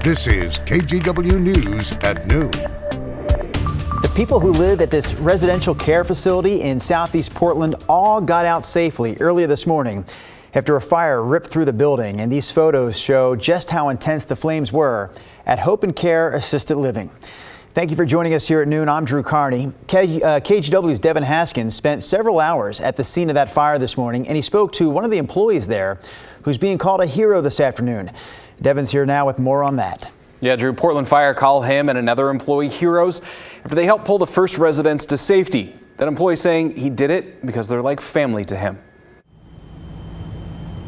This is KGW News at noon. The people who live at this residential care facility in southeast Portland all got out safely earlier this morning after a fire ripped through the building. And these photos show just how intense the flames were at Hope and Care Assisted Living. Thank you for joining us here at noon. I'm Drew Carney. KGW's Devin Haskins spent several hours at the scene of that fire this morning, and he spoke to one of the employees there who's being called a hero this afternoon. Devin's here now with more on that. Yeah, Drew, Portland Fire called him and another employee heroes after they helped pull the first residents to safety. That employee saying he did it because they're like family to him.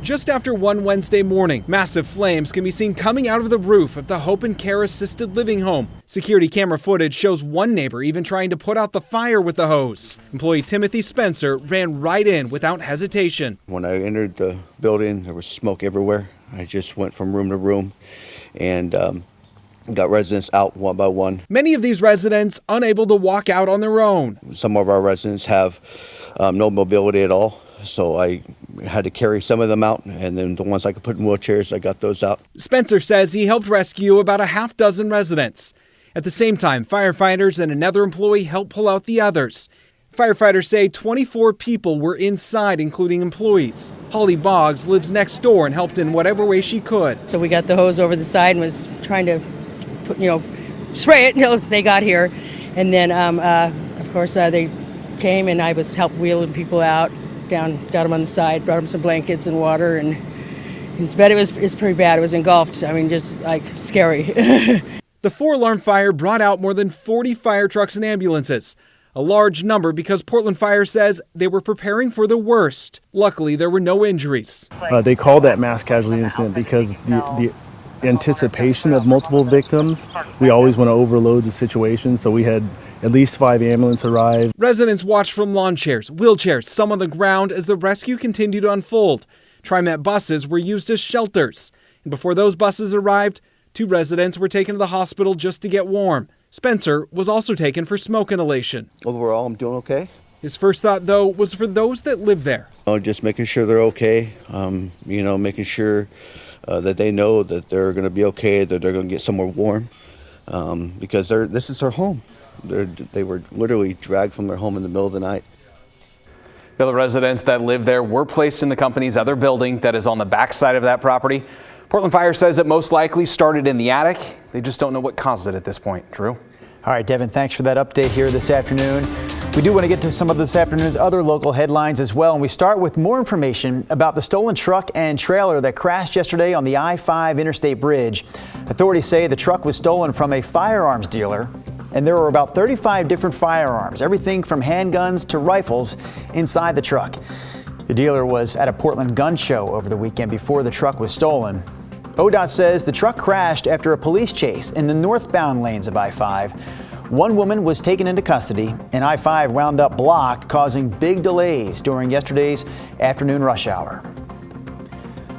Just after 1 Wednesday morning, massive flames can be seen coming out of the roof of the Hope and Care Assisted Living home. Security camera footage shows one neighbor even trying to put out the fire with the hose. Employee Timothy Spencer ran right in without hesitation. When I entered the building, there was smoke everywhere. I just went from room to room and got residents out one by one. Many of these residents unable to walk out on their own. Some of our residents have no mobility at all, so I had to carry some of them out, and then the ones I could put in wheelchairs, I got those out. Spencer says he helped rescue about a half dozen residents. At the same time, firefighters and another employee helped pull out the others. Firefighters say 24 people were inside, including employees. Holly Boggs lives next door and helped in whatever way she could. So we got the hose over the side and was trying to put, spray it until they got here. And then, of course, they came and I was helped wheeling people out. Down, got him on the side, brought him some blankets and water, and his bed is pretty bad. It was engulfed. I mean, just like scary. The 4-alarm fire brought out more than 40 fire trucks and ambulances, a large number because Portland Fire says they were preparing for the worst. Luckily, there were no injuries. They called that mass casualty incident because the anticipation of multiple victims, we always want to overload the situation, so we had at least 5 ambulances arrive. Residents watched from lawn chairs, wheelchairs, some on the ground as the rescue continued to unfold. TriMet buses were used as shelters. And before those buses arrived, 2 residents were taken to the hospital just to get warm. Spencer was also taken for smoke inhalation. Overall, I'm doing okay. His first thought, though, was for those that live there. Just making sure they're okay, making sure that they know that they're going to be okay, that they're going to get somewhere warm, because this is their home. They were literally dragged from their home in the middle of the night. The other residents that live there were placed in the company's other building that is on the backside of that property. Portland Fire says it most likely started in the attic. They just don't know what caused it at this point. Drew? All right, Devin, thanks for that update here this afternoon. We do want to get to some of this afternoon's other local headlines as well. And we start with more information about the stolen truck and trailer that crashed yesterday on the I-5 Interstate Bridge. Authorities say the truck was stolen from a firearms dealer, and there were about 35 different firearms, everything from handguns to rifles inside the truck. The dealer was at a Portland gun show over the weekend before the truck was stolen. ODOT says the truck crashed after a police chase in the northbound lanes of I-5. One woman was taken into custody, and I-5 wound up blocked, causing big delays during yesterday's afternoon rush hour.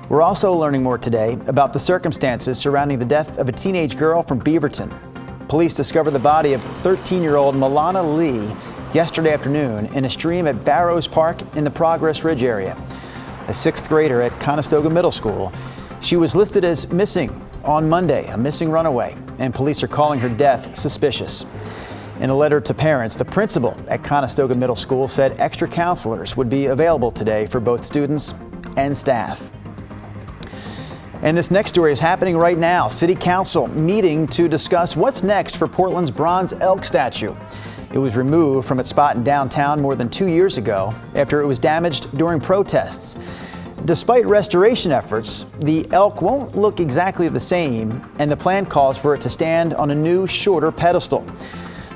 We're also learning more today about the circumstances surrounding the death of a teenage girl from Beaverton. Police discovered the body of 13-year-old Milana Lee yesterday afternoon in a stream at Barrows Park in the Progress Ridge area. A 6th grader at Conestoga Middle School. She was listed as missing on Monday, a missing runaway, and police are calling her death suspicious. In a letter to parents, the principal at Conestoga Middle School said extra counselors would be available today for both students and staff. And this next story is happening right now. City Council meeting to discuss what's next for Portland's bronze elk statue. It was removed from its spot in downtown more than 2 years ago after it was damaged during protests. Despite restoration efforts, the elk won't look exactly the same, and the plan calls for it to stand on a new, shorter pedestal.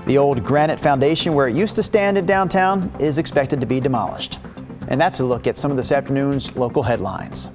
The old granite foundation where it used to stand in downtown is expected to be demolished. And that's a look at some of this afternoon's local headlines.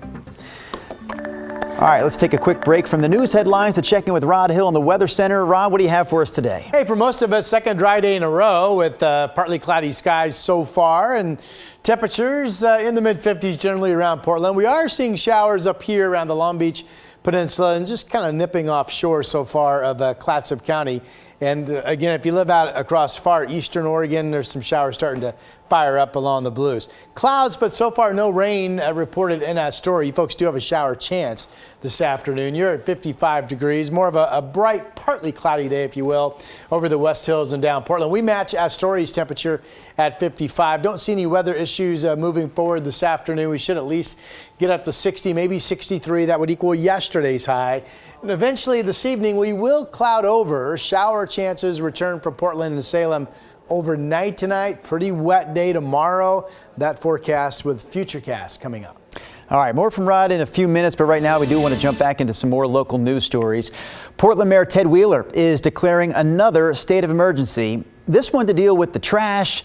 All right, let's take a quick break from the news headlines to check in with Rod Hill in the Weather Center. Rod, what do you have for us today? Hey, for most of us, second dry day in a row with partly cloudy skies so far, and temperatures in the mid-50s generally around Portland. We are seeing showers up here around the Long Beach Peninsula and just kind of nipping offshore so far of Clatsop County. And again, if you live out across far eastern Oregon, there's some showers starting to fire up along the blues. Clouds, but so far no rain reported in Astoria. You folks do have a shower chance this afternoon. You're at 55 degrees, more of a bright, partly cloudy day, if you will, over the West Hills and down Portland. We match Astoria's temperature at 55. Don't see any weather issues moving forward this afternoon. We should at least get up to 60, maybe 63. That would equal yesterday's high. And eventually this evening, we will cloud over. Shower chances return for Portland and Salem overnight tonight. Pretty wet day tomorrow. That forecast with Futurecast coming up. All right, more from Rod in a few minutes, but right now we do want to jump back into some more local news stories. Portland Mayor Ted Wheeler is declaring another state of emergency, this one to deal with the trash,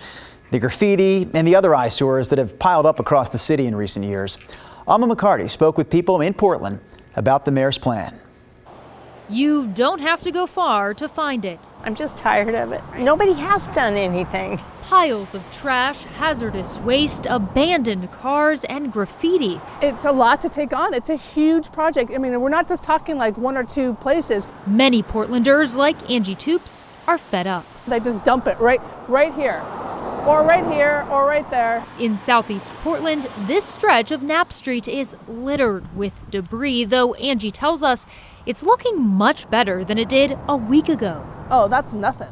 the graffiti, and the other eyesores that have piled up across the city in recent years. Alma McCarty spoke with people in Portland about the mayor's plan. You don't have to go far to find it. I'm just tired of it. Nobody has done anything. Piles of trash, hazardous waste, abandoned cars, and graffiti. It's a lot to take on. It's a huge project. I mean, we're not just talking like one or two places. Many Portlanders, like Angie Toops, are fed up. They just dump it right here, or right here, or right there. In southeast Portland, this stretch of Knapp Street is littered with debris, though Angie tells us it's looking much better than it did a week ago. Oh, that's nothing.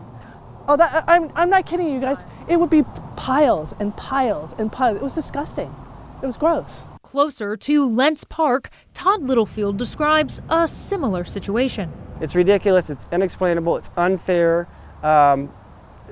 Oh, I'm not kidding you guys. It would be piles and piles and piles. It was disgusting. It was gross. Closer to Lentz Park, Todd Littlefield describes a similar situation. It's ridiculous, it's unexplainable, it's unfair.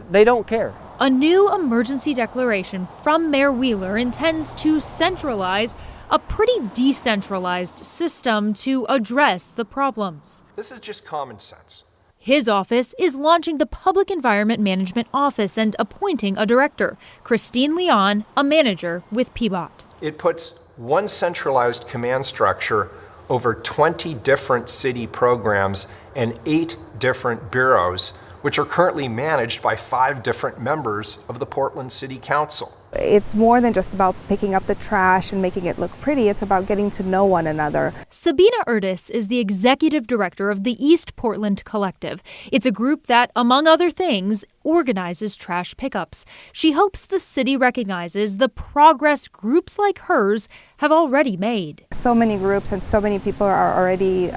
They don't care. A new emergency declaration from Mayor Wheeler intends to centralize a pretty decentralized system to address the problems. This is just common sense. His office is launching the Public Environment Management Office and appointing a director, Christine Leon, a manager with PBOT. It puts one centralized command structure over 20 different city programs and 8 different bureaus, which are currently managed by 5 different members of the Portland City Council. It's more than just about picking up the trash and making it look pretty. It's about getting to know one another. Sabina Erdis is the executive director of the East Portland Collective. It's a group that, among other things, organizes trash pickups. She hopes the city recognizes the progress groups like hers have already made. So many groups and so many people are already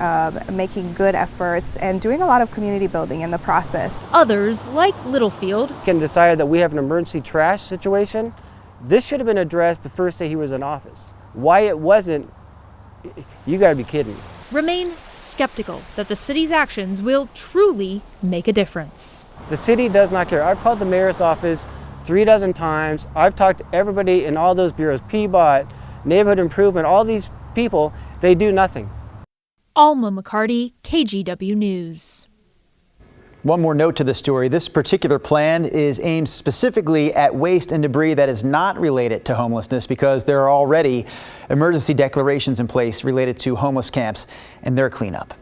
making good efforts and doing a lot of community building in the process. Others, like Littlefield, Can decide that we have an emergency trash situation. This should have been addressed the first day he was in office. Why it wasn't, you gotta be kidding me. Remain skeptical that the city's actions will truly make a difference. The city does not care. I've called the mayor's office 3 dozen times. I've talked to everybody in all those bureaus, PBOT, neighborhood improvement, all these people, they do nothing. Alma McCarty, KGW News. One more note to the story. This particular plan is aimed specifically at waste and debris that is not related to homelessness because there are already emergency declarations in place related to homeless camps and their cleanup.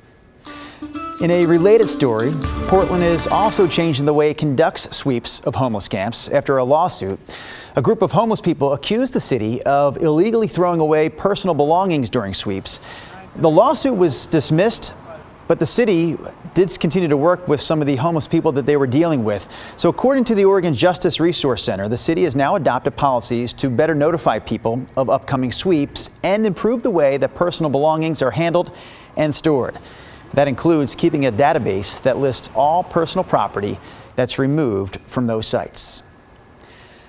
In a related story, Portland is also changing the way it conducts sweeps of homeless camps after a lawsuit. A group of homeless people accused the city of illegally throwing away personal belongings during sweeps. The lawsuit was dismissed, but the city did continue to work with some of the homeless people that they were dealing with. So according to the Oregon Justice Resource Center, the city has now adopted policies to better notify people of upcoming sweeps and improve the way that personal belongings are handled and stored. That includes keeping a database that lists all personal property that's removed from those sites.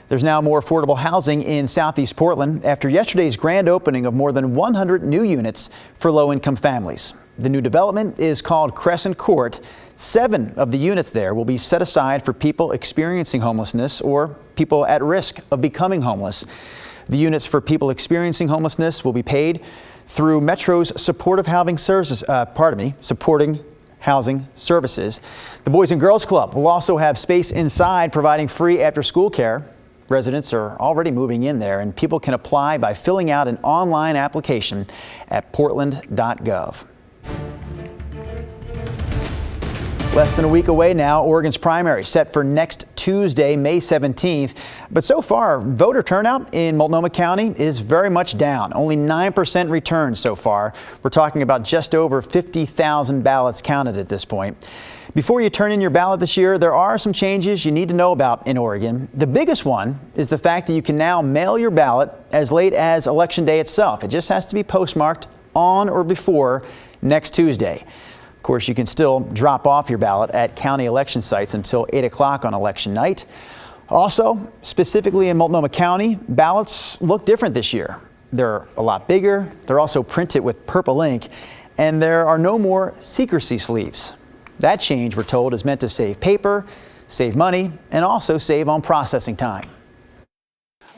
There's now more affordable housing in Southeast Portland after yesterday's grand opening of more than 100 new units for low-income families. The new development is called Crescent Court. 7 of the units there will be set aside for people experiencing homelessness or people at risk of becoming homeless. The units for people experiencing homelessness will be paid through Metro's supporting housing services. The Boys and Girls Club will also have space inside providing free after-school care. Residents are already moving in there, and people can apply by filling out an online application at portland.gov. Less than a week away now, Oregon's primary set for next Tuesday, May 17th. But so far, voter turnout in Multnomah County is very much down. Only 9% returned so far. We're talking about just over 50,000 ballots counted at this point. Before you turn in your ballot this year, there are some changes you need to know about in Oregon. The biggest one is the fact that you can now mail your ballot as late as Election Day itself. It just has to be postmarked on or before next Tuesday. Of course, you can still drop off your ballot at county election sites until 8 o'clock on election night. Also, specifically in Multnomah County, ballots look different this year. They're a lot bigger. They're also printed with purple ink, and there are no more secrecy sleeves. That change, we're told, is meant to save paper, save money, and also save on processing time.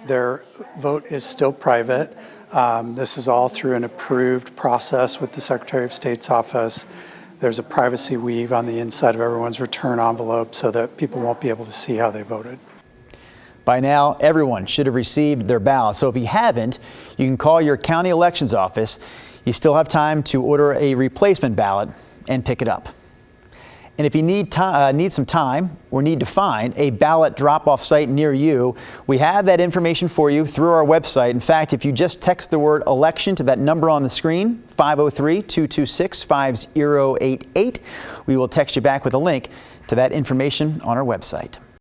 Their vote is still private. This is all through an approved process with the Secretary of State's office. There's a privacy weave on the inside of everyone's return envelope so that people won't be able to see how they voted. By now, everyone should have received their ballot. So if you haven't, you can call your county elections office. You still have time to order a replacement ballot and pick it up. And if you need some time or need to find a ballot drop-off site near you, we have that information for you through our website. In fact, if you just text the word election to that number on the screen, 503-226-5088, we will text you back with a link to that information on our website.